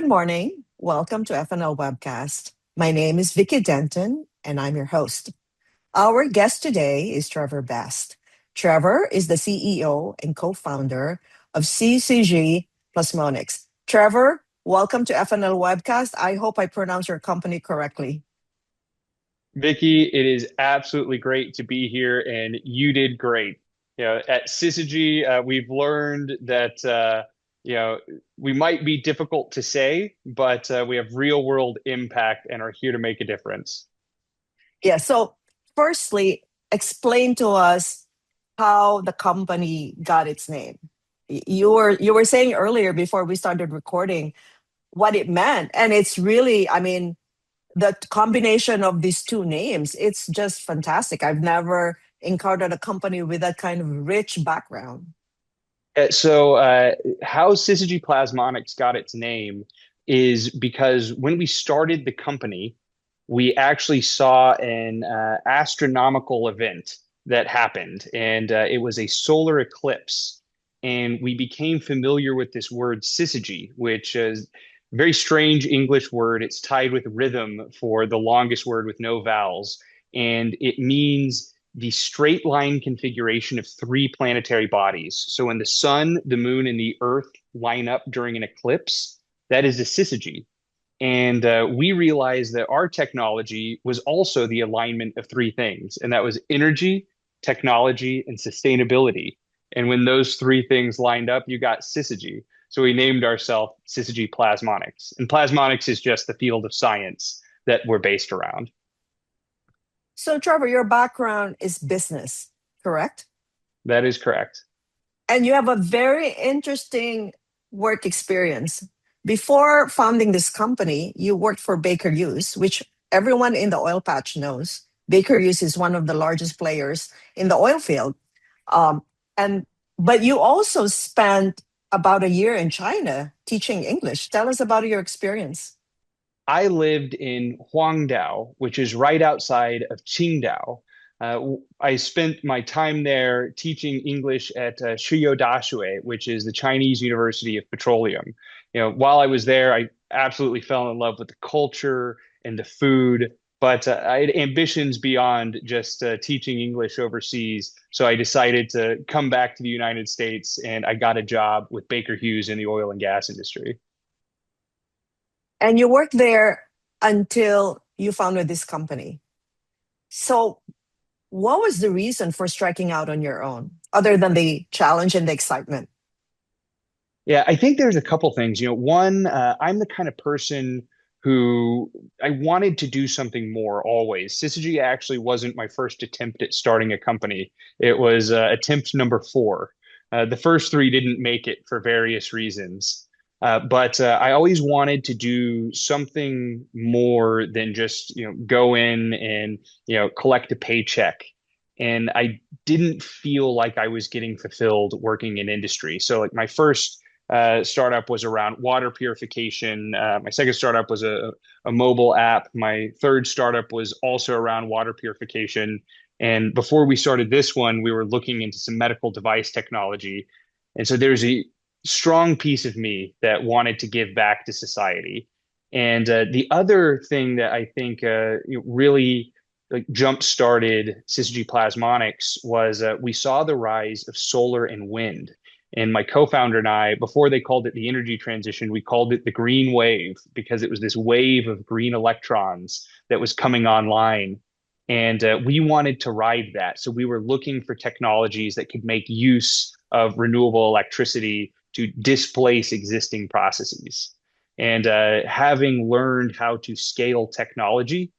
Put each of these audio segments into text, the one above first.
Good morning. Welcome to F+L Webcast. My name is Vicky Denton, and I'm your host. Our guest today is Trevor Best. Trevor is the CEO and co-founder of Syzygy Plasmonics. Trevor, welcome to F+L Webcast. I hope I pronounced your company correctly. Vicky, it is absolutely great to be here, and you did great. At Syzygy, we've learned that you know we might be difficult to say, but we have real world impact and are here to make a difference. Yeah, so firstly, explain to us how the company got its name. You were saying earlier before we started recording what it meant, and it's really, I mean, the combination of these two names, it's just fantastic. I've never encountered a company with that kind of rich background. How Syzygy Plasmonics got its name is because when we started the company, we actually saw an astronomical event that happened, and it was a solar eclipse. And we became familiar with this word syzygy, which is a very strange English word. It's tied with rhythm for the longest word with no vowels, and it means the straight line configuration of three planetary bodies. So when the sun, the moon, and the earth line up during an eclipse, that is a syzygy. And we realized that our technology was also the alignment of three things, and that was energy, technology, and sustainability. And when those three things lined up, you got Syzygy. So we named ourselves Syzygy Plasmonics. And plasmonics is just the field of science that we're based around. So, Trevor, your background is business, correct? That is correct. And you have a very interesting work experience. Before founding this company, you worked for Baker Hughes, which everyone in the oil patch knows. Baker Hughes is one of the largest players in the oil field. Um, and but you also spent about a year in China teaching English. Tell us about your experience. I lived in Huangdao, which is right outside of Qingdao. I spent my time there teaching English at Shuyou Dashui, which is the Chinese University of Petroleum. While I was there, I absolutely fell in love with the culture and the food, but I had ambitions beyond just teaching English overseas. So I decided to come back to the United States, and I got a job with Baker Hughes in the oil and gas industry. And you worked there until you founded this company. So, what was the reason for striking out on your own, other than the challenge and the excitement? Yeah, I think there's a couple things. One, I'm the kind of person who I wanted to do something more always. Syzygy actually wasn't my first attempt at starting a company. It was attempt number four. The first three didn't make it for various reasons. But I always wanted to do something more than just, go in and, collect a paycheck. And I didn't feel like I was getting fulfilled working in industry. So like my first startup was around water purification. My second startup was a mobile app. My third startup was also around water purification. And before we started this one, we were looking into some medical device technology. And so there's a strong piece of me that wanted to give back to society. And the other thing that I think really like jump started Syzygy Plasmonics was we saw the rise of solar and wind. And my co-founder and I, before they called it the energy transition, we called it the green wave because it was this wave of green electrons that was coming online. And we wanted to ride that. So we were looking for technologies that could make use of renewable electricity to displace existing processes. And having learned how to scale technology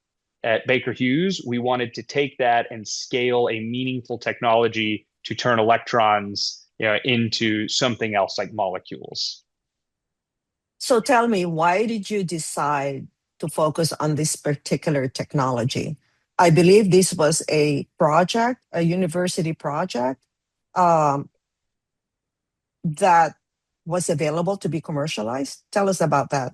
at Baker Hughes, we wanted to take that and scale a meaningful technology to turn electrons into something else like molecules. So, tell me, why did you decide to focus on this particular technology? I believe this was a project, a university project um, that was available to be commercialized. Tell us about that.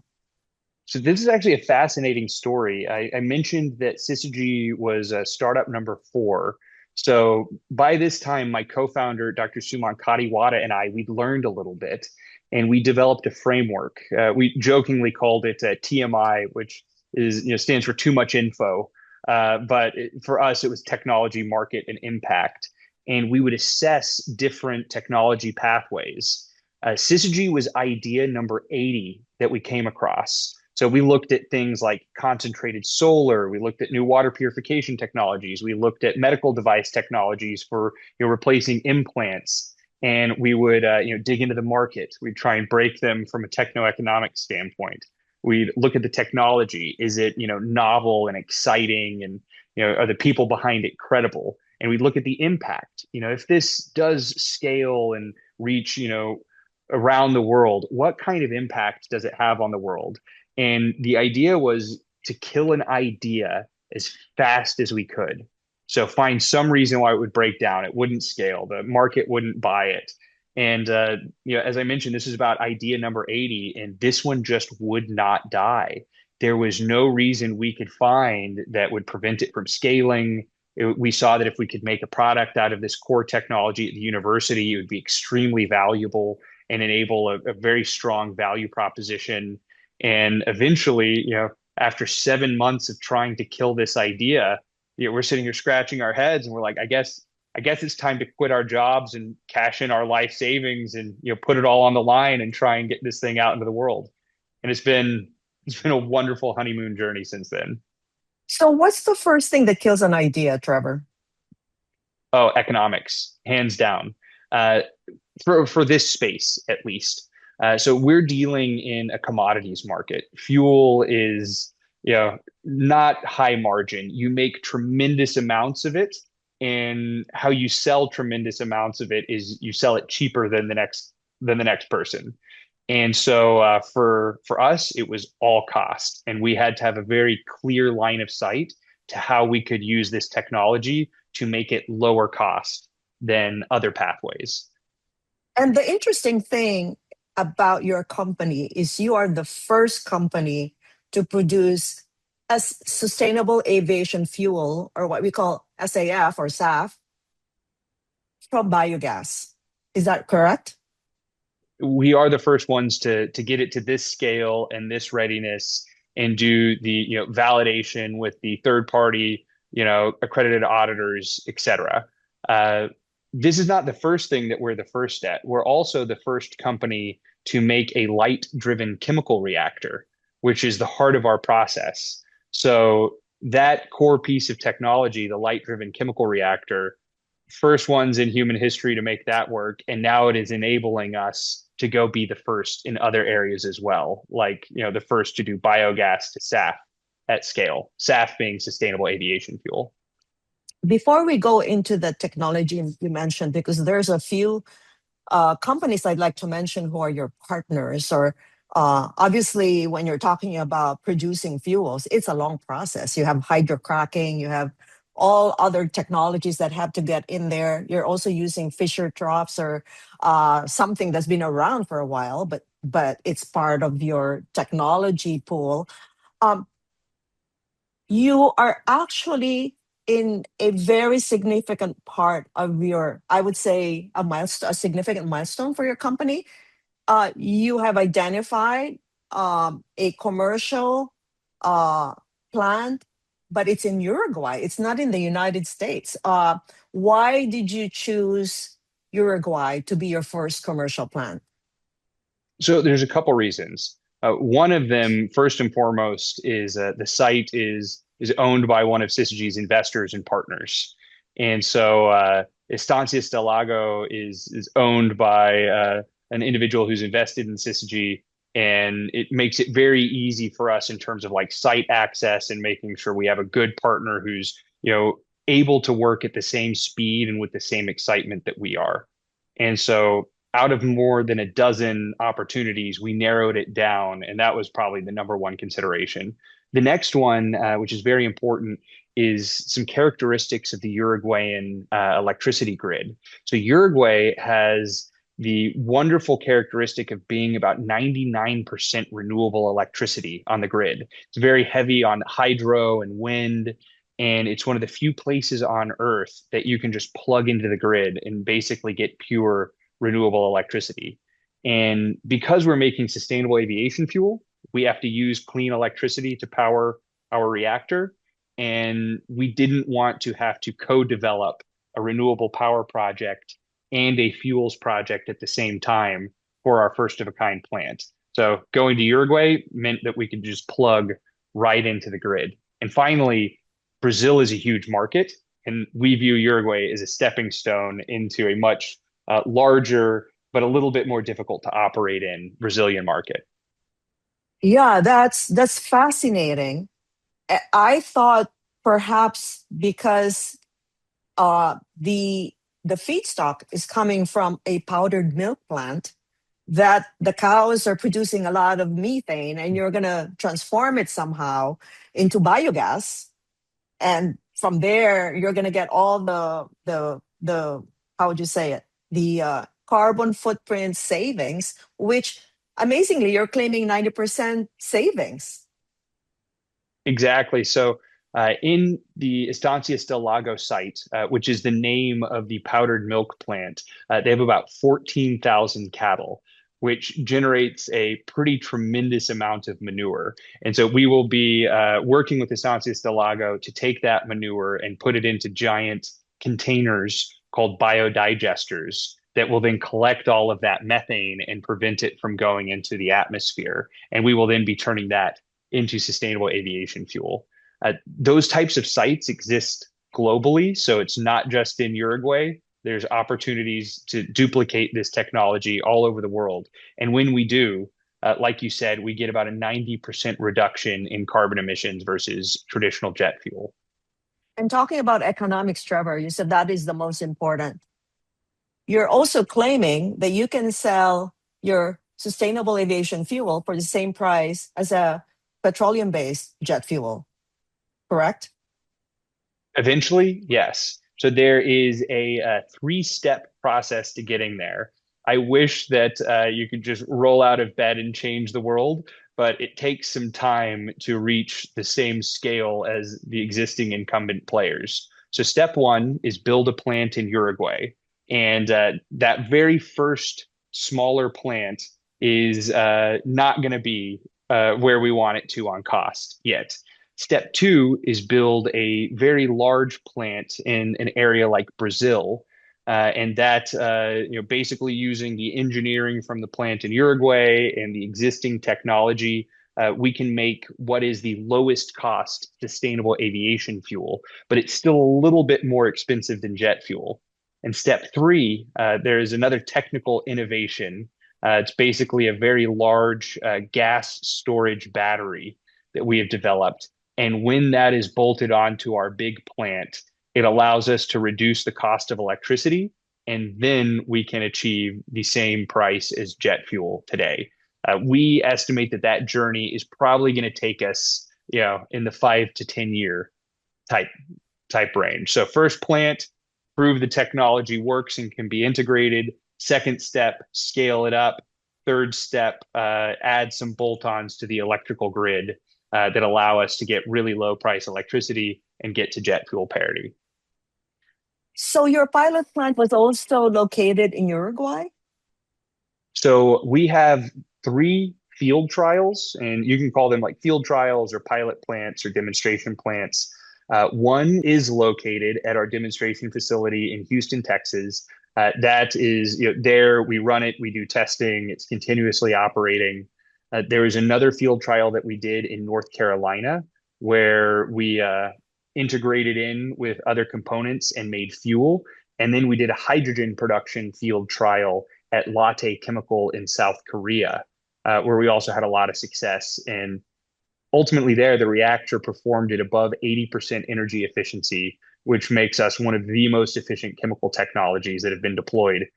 So this is actually a fascinating story. I mentioned that Syzygy was startup number four. So by this time, my co-founder, Dr. Suman Kadiwada, and I, we'd learned a little bit, and we developed a framework. We jokingly called it TMI, which is stands for too much info. For us, it was technology, market, and impact. And we would assess different technology pathways. Syzygy was idea number 80 that we came across. So we looked at things like concentrated solar. We looked at new water purification technologies. We looked at medical device technologies for replacing implants. And we would dig into the market. We'd try and break them from a techno-economic standpoint. We'd look at the technology. Is it novel and exciting, and are the people behind it credible? And we'd look at the impact. If this does scale and reach around the world, what kind of impact does it have on the world? And the idea was to kill an idea as fast as we could. So find some reason why it would break down. It wouldn't scale. The market wouldn't buy it. And as I mentioned, this is about idea number 80, and this one just would not die. There was no reason we could find that would prevent it from scaling. We saw that if we could make a product out of this core technology at the university, it would be extremely valuable and enable a very strong value proposition. And eventually, after 7 months of trying to kill this idea, we're sitting here scratching our heads, and we're like, I guess it's time to quit our jobs and cash in our life savings and put it all on the line and try and get this thing out into the world. And it's been a wonderful honeymoon journey since then. So, what's the first thing that kills an idea, Trevor? Oh, economics, hands down. Uh, for this space at least. So we're dealing in a commodities market. Fuel is, not high margin. You make tremendous amounts of it, and how you sell tremendous amounts of it is you sell it cheaper than the next person. And so for us, it was all cost, and we had to have a very clear line of sight to how we could use this technology to make it lower cost than other pathways. And the interesting thing about your company is you are the first company to produce a sustainable aviation fuel, or what we call SAF or SAF, from biogas. Is that correct? We are the first ones to get it to this scale and this readiness and do the validation with the third party accredited auditors, et cetera. This is not the first thing that we're the first at. We're also the first company to make a light driven chemical reactor, which is the heart of our process. So that core piece of technology, the light driven chemical reactor, first ones in human history to make that work. And now it is enabling us to go be the first in other areas as well, like, the first to do biogas to SAF at scale, SAF being sustainable aviation fuel. Before we go into the technology you mentioned, because there's a few companies I'd like to mention who are your partners, or obviously when you're talking about producing fuels, it's a long process. You have hydrocracking, you have all other technologies that have to get in there. You're also using Fisher troughs, or something that's been around for a while, but it's part of your technology pool. Um, you are actually in a very significant part of your, I would say, a milestone, a significant milestone for your company. You have identified a commercial uh, plant, but it's in Uruguay. It's not in the United States. Why did you choose Uruguay to be your first commercial plant? So there's a couple reasons. One of them, first and foremost, is the site is owned by one of Syzygy's investors and partners, and so Estancias del Lago is owned by an individual who's invested in Syzygy, and it makes it very easy for us in terms of like site access and making sure we have a good partner who's able to work at the same speed and with the same excitement that we are. And so out of more than a dozen opportunities, we narrowed it down, and that was probably the number one consideration. The next one, which is very important, is some characteristics of the Uruguayan electricity grid. So Uruguay has the wonderful characteristic of being about 99% renewable electricity on the grid. It's very heavy on hydro and wind, And it's one of the few places on Earth that you can just plug into the grid and basically get pure renewable electricity. And because we're making sustainable aviation fuel, we have to use clean electricity to power our reactor. And we didn't want to have to co-develop a renewable power project and a fuels project at the same time for our first of a kind plant. So going to Uruguay meant that we could just plug right into the grid. And finally, Brazil is a huge market, and we view Uruguay as a stepping stone into a much larger, but a little bit more difficult to operate in Brazilian market. Yeah, that's fascinating. I thought perhaps because the feedstock is coming from a powdered milk plant, that the cows are producing a lot of methane, and you're going to transform it somehow into biogas, and from there you're going to get all the how would you say it, the carbon footprint savings, which amazingly you're claiming 90% savings. Exactly. So, in the Estancias del Lago site, which is the name of the powdered milk plant, they have about 14,000 cattle, which generates a pretty tremendous amount of manure. And so, we will be working with Estancias del Lago to take that manure and put it into giant containers called biodigesters that will then collect all of that methane and prevent it from going into the atmosphere. And we will then be turning that into sustainable aviation fuel. Those types of sites exist globally, so it's not just in Uruguay. There's opportunities to duplicate this technology all over the world. And when we do, like you said, we get about a 90% reduction in carbon emissions versus traditional jet fuel. And talking about economics, Trevor, you said that is the most important. You're also claiming that you can sell your sustainable aviation fuel for the same price as a petroleum-based jet fuel, correct? Eventually, yes. So there is a three-step process to getting there. I wish that you could just roll out of bed and change the world, but it takes some time to reach the same scale as the existing incumbent players. So step one is build a plant in Uruguay. And that very first smaller plant is not going to be where we want it to on cost yet. Step two is build a very large plant in an area like Brazil, and that basically using the engineering from the plant in Uruguay and the existing technology, we can make what is the lowest cost sustainable aviation fuel, but it's still a little bit more expensive than jet fuel. And step three, there is another technical innovation. It's basically a very large gas storage battery that we have developed. And when that is bolted onto our big plant, it allows us to reduce the cost of electricity, and then we can achieve the same price as jet fuel today. We estimate that that journey is probably going to take us, in the 5 to 10 year type range. So first plant, prove the technology works and can be integrated. Second step, scale it up. Third step, add some bolt-ons to the electrical grid that allow us to get really low price electricity and get to jet fuel parity. So your pilot plant was also located in Uruguay? So we have 3 field trials, and you can call them like field trials or pilot plants or demonstration plants. One is located at our demonstration facility in Houston, Texas. That is, there we run it, we do testing, it's continuously operating. There is another field trial that we did in North Carolina where we integrated in with other components and made fuel. And then we did a hydrogen production field trial at Lotte Chemical in South Korea, where we also had a lot of success. And ultimately, there, the reactor performed at above 80% energy efficiency, which makes us one of the most efficient chemical technologies that have been deployed.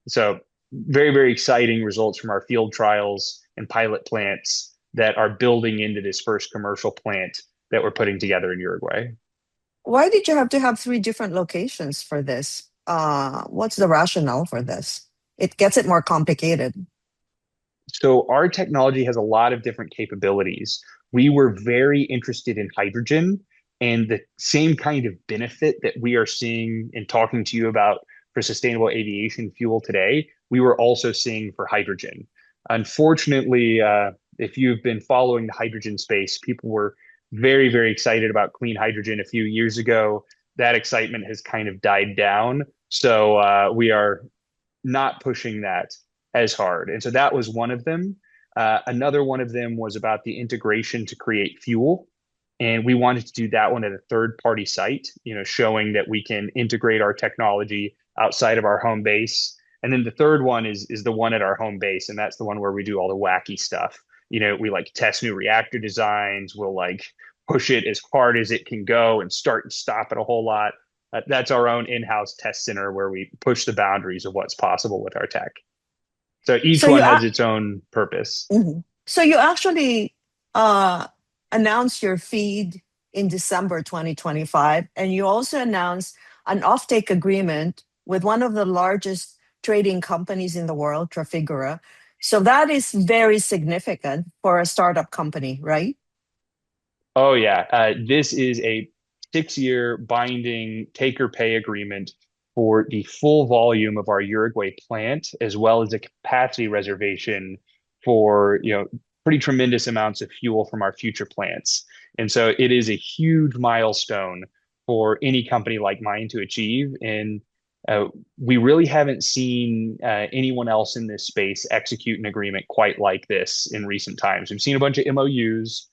So, very, very exciting results from our field trials and pilot plants that are building into this first commercial plant that we're putting together in Uruguay. Why did you have to have 3 different locations for this? What's the rationale for this? It gets it more complicated. So our technology has a lot of different capabilities. We were very interested in hydrogen, And the same kind of benefit that we are seeing and talking to you about for sustainable aviation fuel today, we were also seeing for hydrogen. Unfortunately, if you've been following the hydrogen space, people were very, very excited about clean hydrogen a few years ago. That excitement has kind of died down. So we are not pushing that as hard. And so that was one of them. Another one of them was about the integration to create fuel. And we wanted to do that one at a third party site, showing that we can integrate our technology outside of our home base. And then the third one is the one at our home base, and that's the one where we do all the wacky stuff. We like test new reactor designs. We'll like push it as hard as it can go and start and stop it a whole lot. That's our own in-house test center where we push the boundaries of what's possible with our tech. So each So one you has its own purpose. Mhm. So you actually uh, announced your feed in December 2025, and you also announced an offtake agreement with one of the largest trading companies in the world, Trafigura. So that is very significant for a startup company, right? Oh yeah, this is a 6-year binding take or pay agreement for the full volume of our Uruguay plant, as well as a capacity reservation for pretty tremendous amounts of fuel from our future plants. And so it is a huge milestone for any company like mine to achieve. And we really haven't seen anyone else in this space execute an agreement quite like this in recent times. We've seen a bunch of MOUs.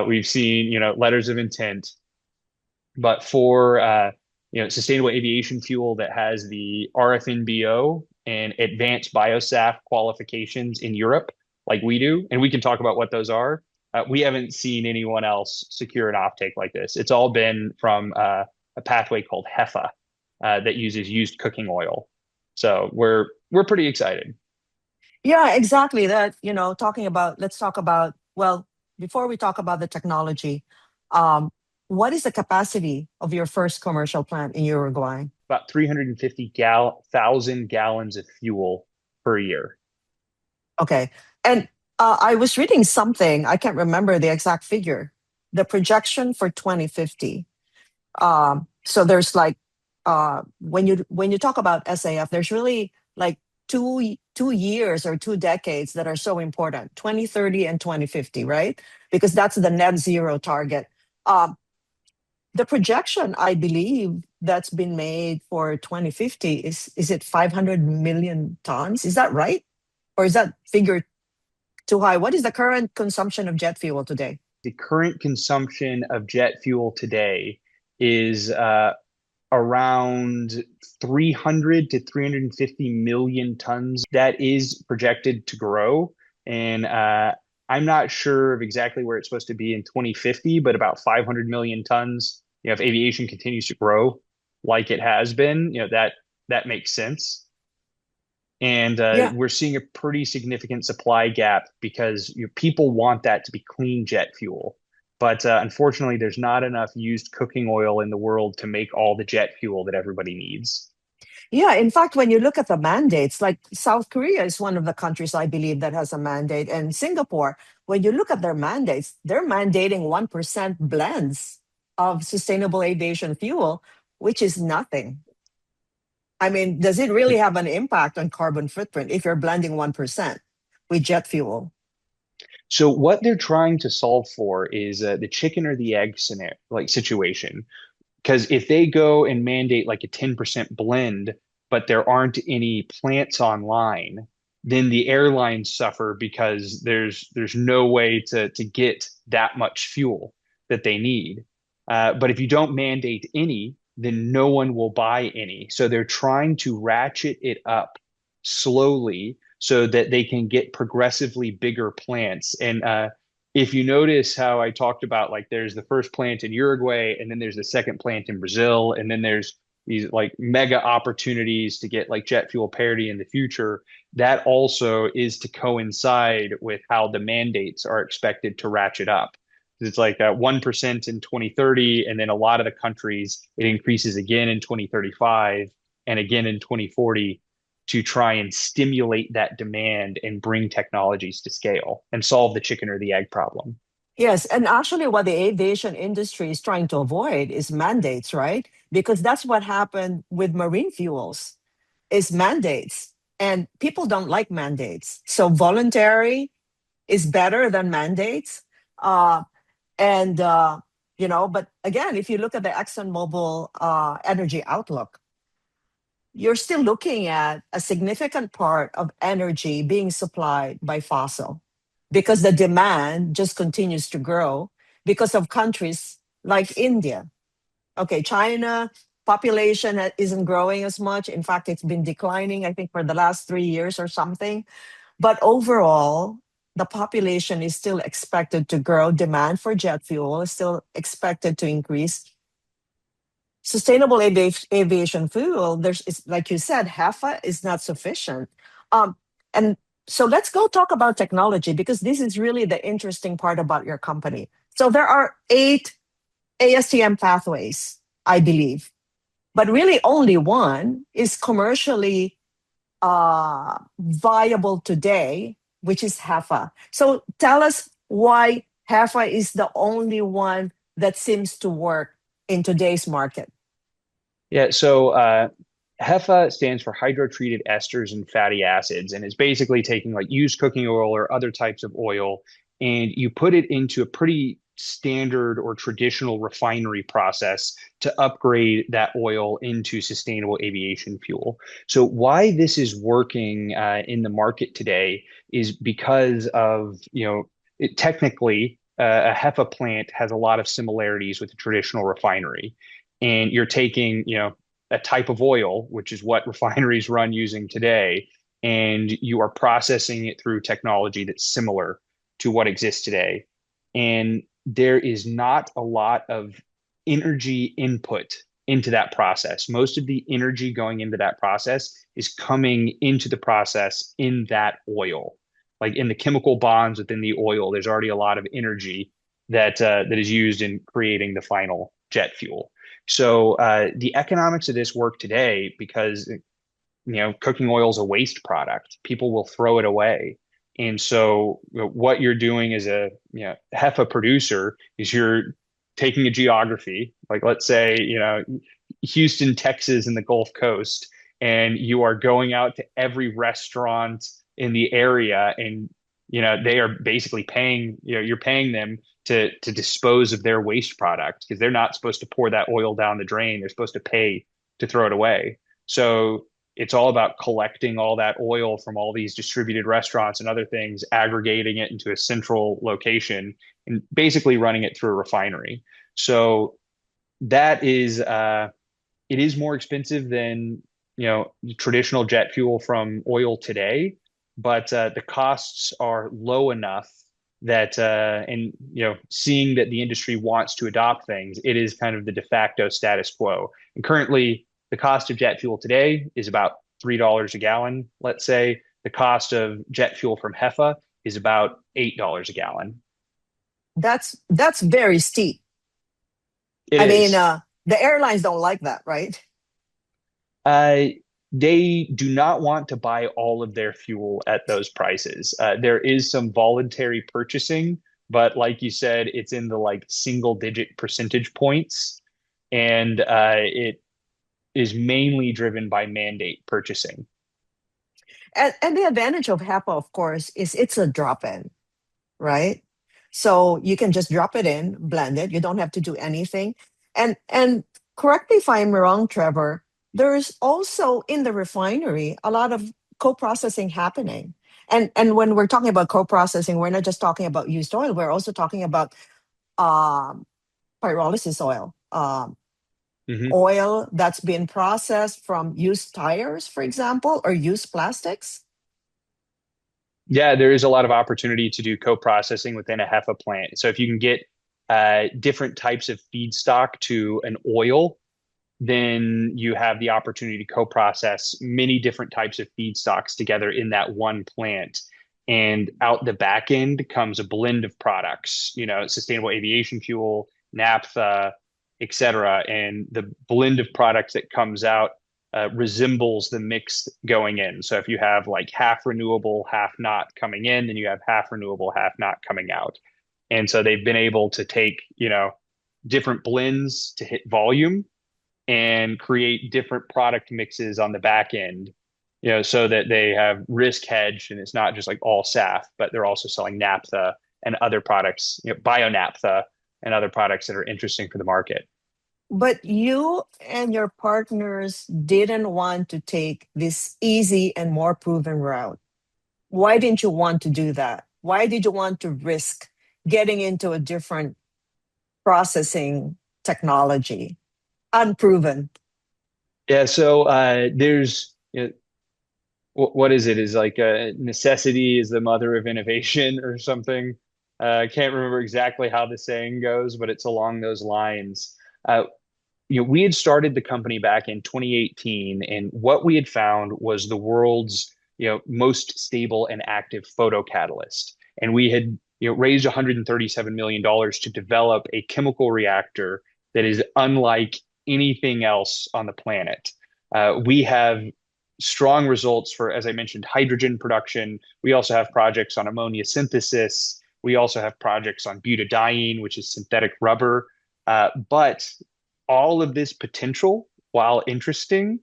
We've seen, letters of intent, but for sustainable aviation fuel that has the RFNBO and advanced BioSAF qualifications in Europe, like we do, and we can talk about what those are. We haven't seen anyone else secure an offtake like this. It's all been from a pathway called HEFA that uses used cooking oil. So we're pretty excited. Yeah, exactly. Let's talk about, well, before we talk about the technology, um, what is the capacity of your first commercial plant in Uruguay? About 350,000 gallons of fuel per year. Okay. And I was reading something, I can't remember the exact figure, the projection for 2050. So there's like, when you talk about SAF, there's really like two years or 2 decades that are so important, 2030 and 2050, right? Because that's the net zero target. Um, the projection, I believe, that's been made for 2050 is it 500 million tons? Is that right? Or is that figure too high? What is the current consumption of jet fuel today? The current consumption of jet fuel today is around 300 to 350 million tons. That is projected to grow. And I'm not sure of exactly where it's supposed to be in 2050, but about 500 million tons. If aviation continues to grow like it has been, that makes sense. And Yeah. we're seeing a pretty significant supply gap because people want that to be clean jet fuel. But unfortunately, there's not enough used cooking oil in the world to make all the jet fuel that everybody needs. Yeah, in fact, when you look at the mandates, like South Korea is one of the countries I believe that has a mandate, and Singapore, when you look at their mandates, they're mandating 1% blends of sustainable aviation fuel, which is nothing. I mean, does it really have an impact on carbon footprint if you're blending 1% with jet fuel? So what they're trying to solve for is the chicken or the egg scenario, like situation. Because if they go and mandate like a 10% blend, but there aren't any plants online, then the airlines suffer because there's no way to get that much fuel that they need. But if you don't mandate any, then no one will buy any. So they're trying to ratchet it up slowly so that they can get progressively bigger plants. And if you notice how I talked about, like, there's the first plant in Uruguay, and then there's the second plant in Brazil, and then there's these like mega opportunities to get like jet fuel parity in the future. That also is to coincide with how the mandates are expected to ratchet up. It's like 1% in 2030, and then a lot of the countries it increases again in 2035 and again in 2040 to try and stimulate that demand and bring technologies to scale and solve the chicken or the egg problem. Yes, and actually what the aviation industry is trying to avoid is mandates, right? Because that's what happened with marine fuels is mandates. And people don't like mandates. So voluntary is better than mandates. Uh, and but again, if you look at the ExxonMobil energy outlook, you're still looking at a significant part of energy being supplied by fossil because the demand just continues to grow because of countries like India. Okay, China population isn't growing as much. In fact, it's been declining, I think, for the last 3 years or something. But overall, the population is still expected to grow. Demand for jet fuel is still expected to increase. Sustainable aviation fuel, like you said, HEFA is not sufficient. And so let's go talk about technology because this is really the interesting part about your company. So there are 8 ASTM pathways, I believe, but really only one is commercially viable today, which is HEFA. So tell us why HEFA is the only one that seems to work in today's market. Yeah, so HEFA stands for hydrotreated esters and fatty acids, and it's basically taking like used cooking oil or other types of oil, and you put it into a pretty standard or traditional refinery process to upgrade that oil into sustainable aviation fuel. So why this is working in the market today is because of, technically, a HEFA plant has a lot of similarities with a traditional refinery, and you're taking, a type of oil, which is what refineries run using today, and you are processing it through technology that's similar to what exists today. And there is not a lot of energy input into that process. Most of the energy going into that process is coming into the process in that oil. Like in the chemical bonds within the oil, there's already a lot of energy that is used in creating the final jet fuel. So the economics of this work today because cooking oil is a waste product. People will throw it away. And so what you're doing as a HEFA producer is you're taking a geography, like let's say, Houston, Texas, and the Gulf Coast, and you are going out to every restaurant in the area, and they are basically paying, you're paying them to dispose of their waste product because they're not supposed to pour that oil down the drain. They're supposed to pay to throw it away. So it's all about collecting all that oil from all these distributed restaurants and other things, aggregating it into a central location, and basically running it through a refinery. So that is it is more expensive than traditional jet fuel from oil today, but the costs are low enough that and seeing that the industry wants to adopt things, it is kind of the de facto status quo. And currently, the cost of jet fuel today is about $3 a gallon. Let's say the cost of jet fuel from HEFA is about $8 a gallon. That's very steep. It I mean, is. the airlines don't like that, right? Uh, they do not want to buy all of their fuel at those prices. There is some voluntary purchasing, but like you said, it's in the like single digit percentage points, and it is mainly driven by mandate purchasing. And the advantage of HEPA, of course, is it's a drop-in, right? So you can just drop it in, blend it. You don't have to do anything. And correct me if I'm wrong, Trevor. There is also in the refinery a lot of co-processing happening. And when we're talking about co-processing, we're not just talking about used oil. We're also talking about um, pyrolysis oil, Mhm. oil that's been processed from used tires, for example, or used plastics. Yeah, there is a lot of opportunity to do co-processing within a HEFA plant. So if you can get different types of feedstock to an oil, then you have the opportunity to co-process many different types of feedstocks together in that one plant. And out the back end comes a blend of products, sustainable aviation fuel, naphtha, et cetera. And the blend of products that comes out resembles the mix going in. So if you have like half renewable, half not coming in, then you have half renewable, half not coming out. And so they've been able to take, different blends to hit volume and create different product mixes on the back end, so that they have risk hedged and it's not just like all SAF, but they're also selling naphtha and other products, bio naphtha and other products that are interesting for the market. But you and your partners didn't want to take this easy and more proven route. Why didn't you want to do that? Why did you want to risk getting into a different processing technology, unproven? Yeah, so there's what is it? Is like necessity is the mother of innovation or something. I can't remember exactly how the saying goes, but it's along those lines. Uh, we had started the company back in 2018, and what we had found was the world's most stable and active photocatalyst. And we had raised $137 million to develop a chemical reactor that is unlike anything else on the planet. We have strong results for, as I mentioned, hydrogen production. We also have projects on ammonia synthesis. We also have projects on butadiene, which is synthetic rubber. But all of this potential, while interesting,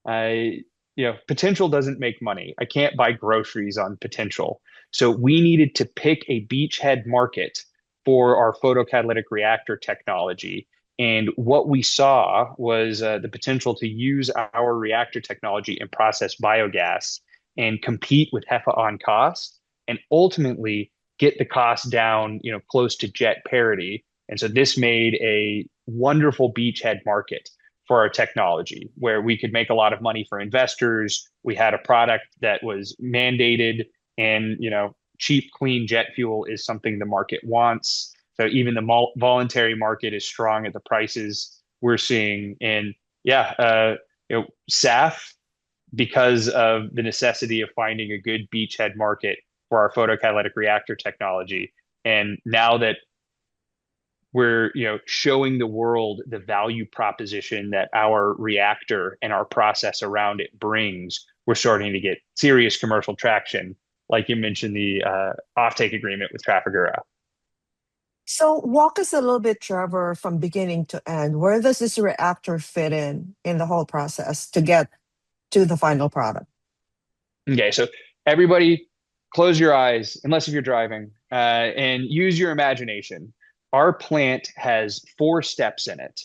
potential doesn't make money. I can't buy groceries on potential. So we needed to pick a beachhead market for our photocatalytic reactor technology. And what we saw was the potential to use our reactor technology and process biogas and compete with HEFA on cost and ultimately get the cost down, close to jet parity. And so this made a wonderful beachhead market for our technology where we could make a lot of money for investors. We had a product that was mandated and, cheap, clean jet fuel is something the market wants. So even the voluntary market is strong at the prices we're seeing. And yeah, SAF, because of the necessity of finding a good beachhead market for our photocatalytic reactor technology. And now that we're showing the world the value proposition that our reactor and our process around it brings, we're starting to get serious commercial traction. Like you mentioned, the offtake agreement with Trafigura. So walk us a little bit, Trevor, from beginning to end. Where does this reactor fit in the whole process to get to the final product? Okay, so everybody, close your eyes, unless if you're driving, and use your imagination. Our plant has 4 steps in it.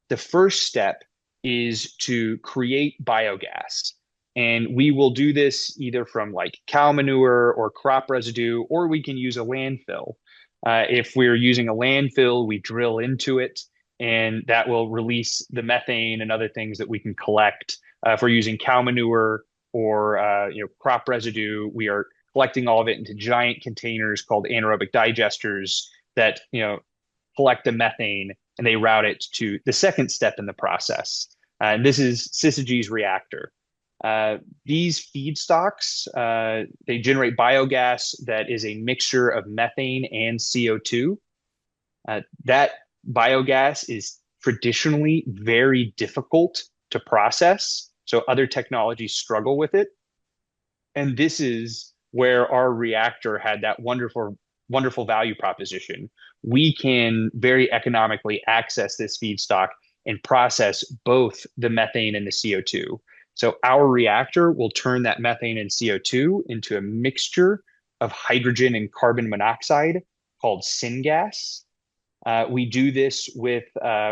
The first step is to create biogas. And we will do this either from like cow manure or crop residue, or we can use a landfill. If we're using a landfill, we drill into it, and that will release the methane and other things that we can collect. If we're using cow manure or crop residue, we are collecting all of it into giant containers called anaerobic digesters that collect the methane and they route it to the second step in the process. And this is Syzygy's reactor. These feedstocks, they generate biogas that is a mixture of methane and CO2. That biogas is traditionally very difficult to process, so other technologies struggle with it. And this is where our reactor had that wonderful, wonderful value proposition. We can very economically access this feedstock and process both the methane and the CO2. So our reactor will turn that methane and CO2 into a mixture of hydrogen and carbon monoxide called syngas. We do this with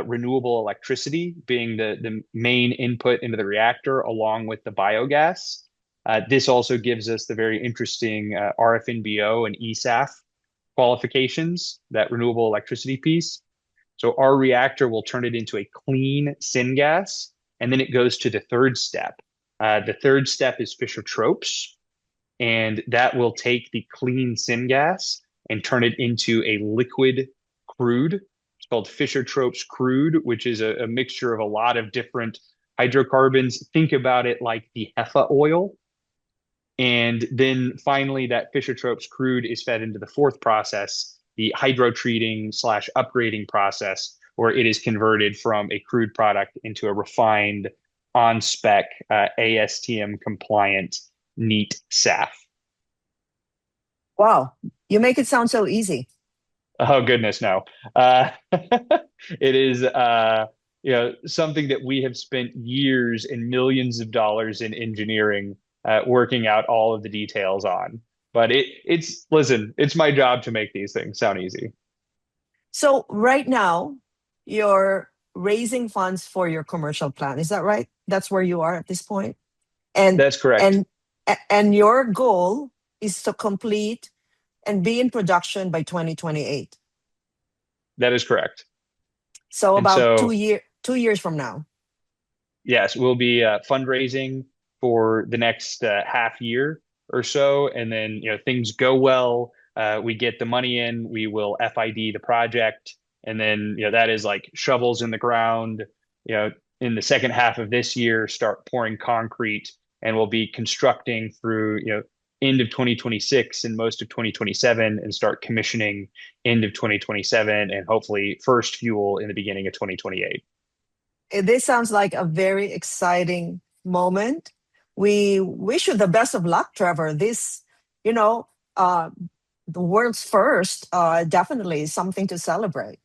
renewable electricity being the main input into the reactor along with the biogas. This also gives us the very interesting RFNBO and ESAF qualifications, that renewable electricity piece. So our reactor will turn it into a clean syngas, and then it goes to the third step. The third step is Fischer-Tropsch, and that will take the clean syngas and turn it into a liquid crude. It's called Fischer-Tropsch crude, which is a mixture of a lot of different hydrocarbons. Think about it like the HEFA oil. And then finally, that Fischer-Tropsch crude is fed into the fourth process, the hydrotreating slash upgrading process, where it is converted from a crude product into a refined on-spec ASTM-compliant neat SAF. Wow, you make it sound so easy. Oh goodness, no. It is something that we have spent years and millions of dollars in engineering working out all of the details on. But it's listen, it's my job to make these things sound easy. So right now, you're raising funds for your commercial plan. Is that right? That's where you are at this point? And That's correct. and and your goal is to complete and be in production by 2028. That is correct. So And about so 2 years from now. yes, we'll be fundraising for the next half year or so, and then things go well. We get the money in, we will FID the project, and then that is like shovels in the ground. In the second half of this year, start pouring concrete, and we'll be constructing through end of 2026 and most of 2027, and start commissioning end of 2027, and hopefully first fuel in the beginning of 2028. This sounds like a very exciting moment. We wish you the best of luck, Trevor. This, you know, uh, the world's first, definitely is something to celebrate.